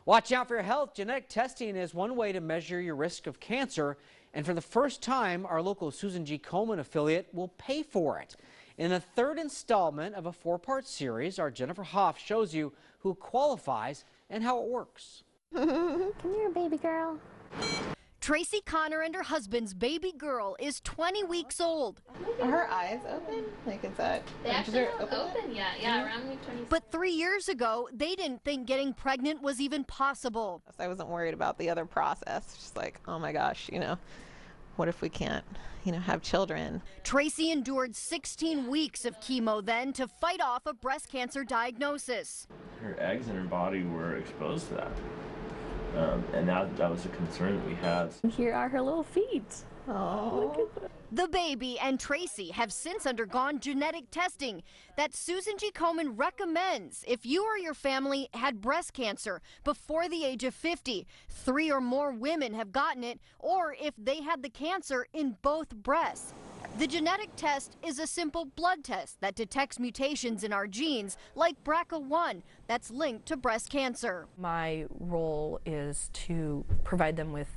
Watch out for your health. Genetic testing is one way to measure your risk of cancer. And for the first time, our local Susan G. Komen affiliate will pay for it. In the third installment of a four-part series, our Jennifer Hoff shows you who qualifies and how it works. Come here, baby girl. Tracy Connor and her husband's baby girl is 20 weeks old. Are her eyes open? Like, is that... They actually aren't open yet. Yeah, around week 26. But 3 years ago, they didn't think getting pregnant was even possible. I wasn't worried about the other process. Just like, oh my gosh, what if we can't, have children? Tracy endured 16 weeks of chemo then to fight off a breast cancer diagnosis. Her eggs in her body were exposed to that. And that was a concern that we had. Here are her little feet. Oh. The baby and Tracy have since undergone genetic testing that Susan G. Komen recommends if you or your family had breast cancer before the age of 50, 3 or more women have gotten it, or if they had the cancer in both breasts. The genetic test is a simple blood test that detects mutations in our genes like BRCA1 that's linked to breast cancer. My role is to provide them with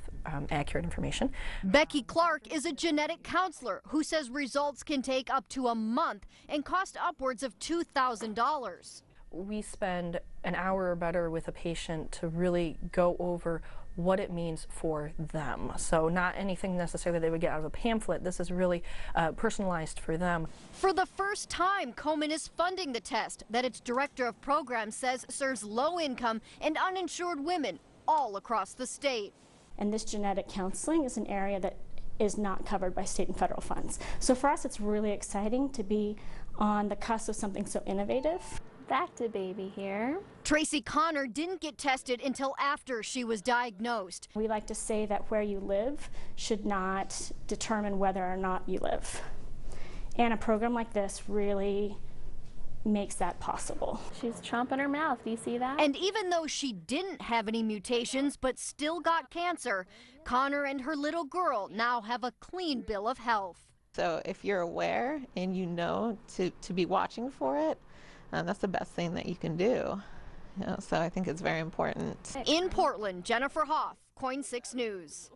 accurate information. Becky Clark is a genetic counselor who says results can take up to a month and cost upwards of $2,000. We spend an hour or better with a patient to really go over what it means for them. So not anything necessarily they would get out of a pamphlet. This is really personalized for them. For the first time, Komen is funding the test that its director of programs says serves low-income and uninsured women all across the state. And this genetic counseling is an area that is not covered by state and federal funds. So for us, it's really exciting to be on the cusp of something so innovative. Back to baby here. Tracy Connor didn't get tested until after she was diagnosed. We like to say that where you live should not determine whether or not you live. And a program like this really makes that possible. She's chomping her mouth. Do you see that? And even though she didn't have any mutations but still got cancer, Connor and her little girl now have a clean bill of health. So if you're aware and to be watching for it, that's the best thing that you can do. So I think it's very important. In Portland, Jennifer Hoff, KOIN 6 News.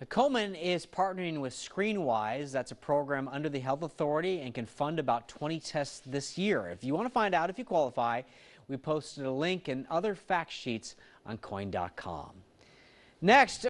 Komen is partnering with ScreenWise. That's a program under the Health Authority and can fund about 20 tests this year. If you want to find out if you qualify, we posted a link and other fact sheets on KOIN.com. Next.